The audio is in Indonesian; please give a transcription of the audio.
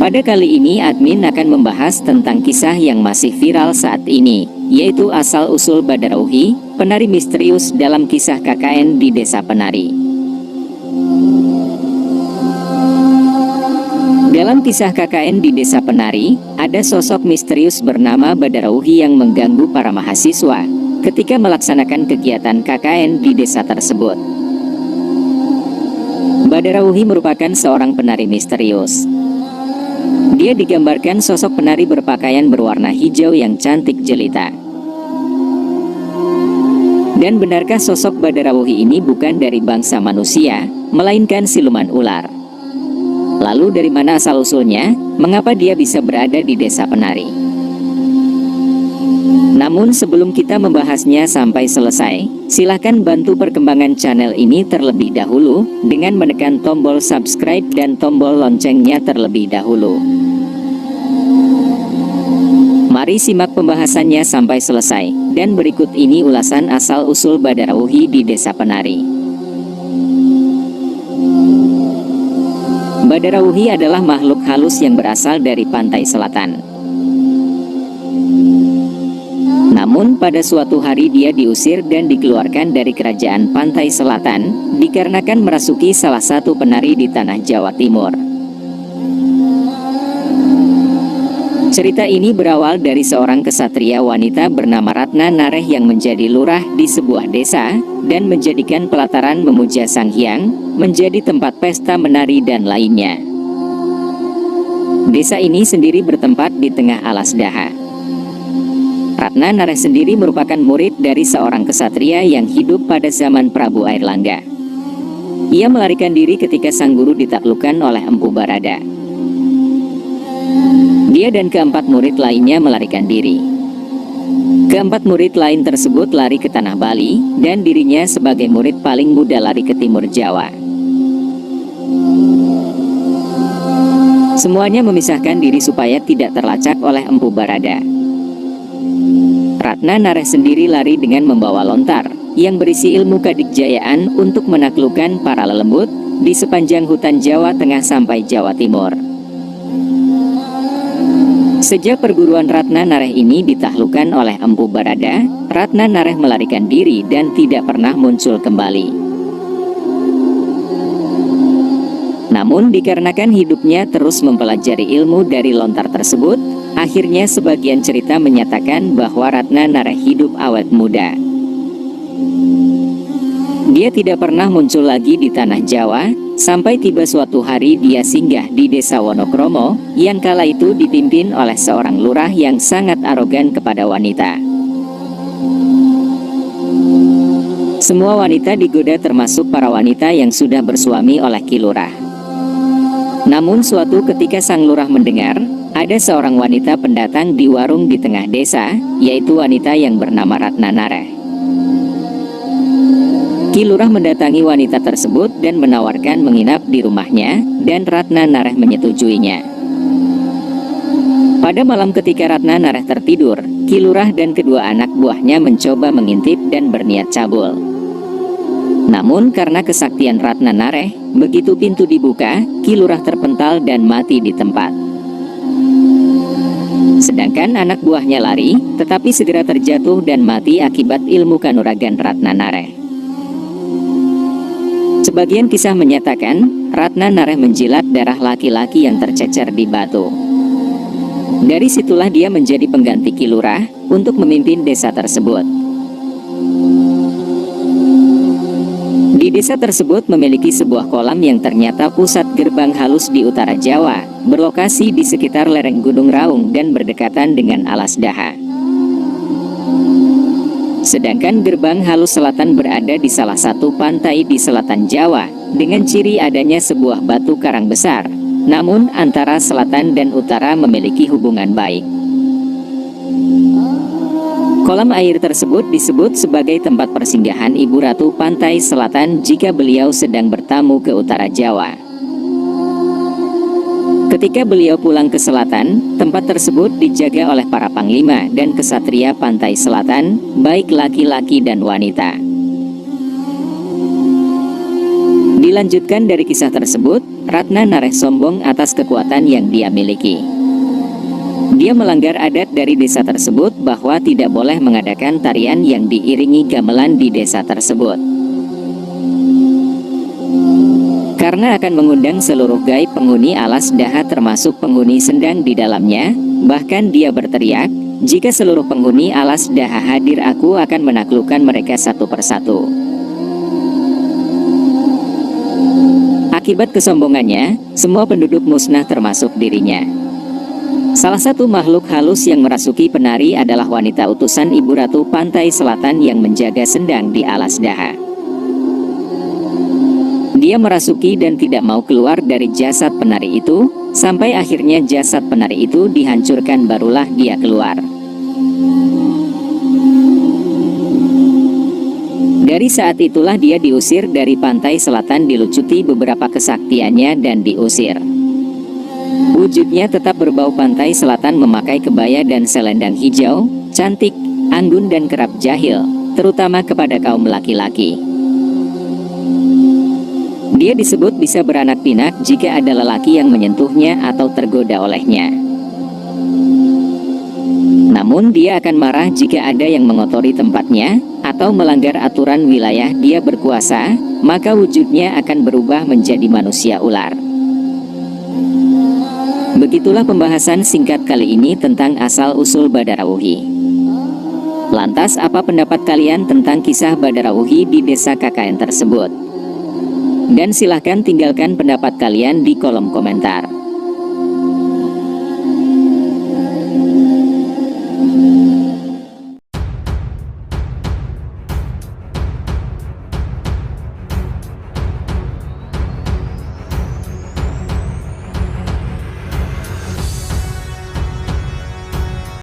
Pada kali ini admin akan membahas tentang kisah yang masih viral saat ini, yaitu asal-usul Badarauhi, penari misterius dalam kisah KKN di Desa Penari. Dalam kisah KKN di Desa Penari, ada sosok misterius bernama Badarauhi yang mengganggu para mahasiswa ketika melaksanakan kegiatan KKN di desa tersebut. Badarauhi merupakan seorang penari misterius. Dia digambarkan sosok penari berpakaian berwarna hijau yang cantik jelita. Dan benarkah sosok Badarauhi ini bukan dari bangsa manusia, melainkan siluman ular? Lalu dari mana asal-usulnya? Mengapa dia bisa berada di Desa Penari? Namun sebelum kita membahasnya sampai selesai, silahkan bantu perkembangan channel ini terlebih dahulu dengan menekan tombol subscribe dan tombol loncengnya terlebih dahulu. Mari simak pembahasannya sampai selesai, dan berikut ini ulasan asal-usul Badarauhi di Desa Penari. Badarauhi adalah makhluk halus yang berasal dari pantai selatan. Namun pada suatu hari dia diusir dan dikeluarkan dari kerajaan pantai selatan, dikarenakan merasuki salah satu penari di tanah Jawa Timur. Cerita ini berawal dari seorang kesatria wanita bernama Ratna Nareh yang menjadi lurah di sebuah desa, dan menjadikan pelataran memuja Sang Hyang, menjadi tempat pesta menari dan lainnya. Desa ini sendiri bertempat di tengah alas daha. Ratna Nareh sendiri merupakan murid dari seorang kesatria yang hidup pada zaman Prabu Airlangga. Ia melarikan diri ketika sang guru ditaklukkan oleh Empu Barada. Dia dan keempat murid lainnya melarikan diri. Keempat murid lain tersebut lari ke tanah Bali, dan dirinya sebagai murid paling muda lari ke timur Jawa. Semuanya memisahkan diri supaya tidak terlacak oleh Empu Barada. Ratna Nareh sendiri lari dengan membawa lontar yang berisi ilmu kadikjayaan untuk menaklukkan para lelembut di sepanjang hutan Jawa Tengah sampai Jawa Timur. Sejak perguruan Ratna Nareh ini ditaklukkan oleh Empu Barada, Ratna Nareh melarikan diri dan tidak pernah muncul kembali. Namun dikarenakan hidupnya terus mempelajari ilmu dari lontar tersebut, akhirnya sebagian cerita menyatakan bahwa Ratna Nareh hidup awet muda. Dia tidak pernah muncul lagi di tanah Jawa, sampai tiba suatu hari dia singgah di Desa Wonokromo, yang kala itu dipimpin oleh seorang lurah yang sangat arogan kepada wanita. Semua wanita digoda termasuk para wanita yang sudah bersuami oleh Ki Lurah. Namun suatu ketika sang lurah mendengar ada seorang wanita pendatang di warung di tengah desa, yaitu wanita yang bernama Ratna Nareh. Ki Lurah mendatangi wanita tersebut dan menawarkan menginap di rumahnya, dan Ratna Nareh menyetujuinya. Pada malam ketika Ratna Nareh tertidur, Ki Lurah dan kedua anak buahnya mencoba mengintip dan berniat cabul. Namun karena kesaktian Ratna Nareh, begitu pintu dibuka, Ki Lurah terpental dan mati di tempat. Sedangkan anak buahnya lari, tetapi segera terjatuh dan mati akibat ilmu kanuragan Ratna Nareh. Sebagian kisah menyatakan, Ratna Nareh menjilat darah laki-laki yang tercecer di batu. Dari situlah dia menjadi pengganti Ki Lurah untuk memimpin desa tersebut. Di desa tersebut memiliki sebuah kolam yang ternyata pusat gerbang halus di utara Jawa, berlokasi di sekitar lereng Gunung Raung dan berdekatan dengan alas daha. Sedangkan gerbang halus selatan berada di salah satu pantai di selatan Jawa, dengan ciri adanya sebuah batu karang besar, namun antara selatan dan utara memiliki hubungan baik. Kolam air tersebut disebut sebagai tempat persinggahan Ibu Ratu Pantai Selatan jika beliau sedang bertamu ke utara Jawa. Ketika beliau pulang ke selatan, tempat tersebut dijaga oleh para panglima dan kesatria pantai selatan, baik laki-laki dan wanita. Di Dilanjutkan dari kisah tersebut, Ratna Nareh sombong atas kekuatan yang dia miliki. Dia melanggar adat dari desa tersebut bahwa tidak boleh mengadakan tarian yang diiringi gamelan di desa tersebut, karena akan mengundang seluruh gaib penghuni alas daha termasuk penghuni sendang di dalamnya. Bahkan dia berteriak, "Jika seluruh penghuni alas daha hadir, aku akan menaklukkan mereka satu persatu." Akibat kesombongannya, semua penduduk musnah termasuk dirinya. Salah satu makhluk halus yang merasuki penari adalah wanita utusan Ibu Ratu Pantai Selatan yang menjaga sendang di alas daha. Dia merasuki dan tidak mau keluar dari jasad penari itu, sampai akhirnya jasad penari itu dihancurkan, barulah dia keluar. Dari saat itulah dia diusir dari Pantai Selatan, dilucuti beberapa kesaktiannya dan diusir. Wujudnya tetap berbau Pantai Selatan, memakai kebaya dan selendang hijau, cantik, anggun dan kerap jahil, terutama kepada kaum laki-laki. Dia disebut bisa beranak pinak jika ada lelaki yang menyentuhnya atau tergoda olehnya. Namun dia akan marah jika ada yang mengotori tempatnya atau melanggar aturan wilayah dia berkuasa, maka wujudnya akan berubah menjadi manusia ular. Begitulah pembahasan singkat kali ini tentang asal-usul Badarawuhi. Lantas apa pendapat kalian tentang kisah Badarawuhi di desa KKN tersebut? Dan silahkan tinggalkan pendapat kalian di kolom komentar.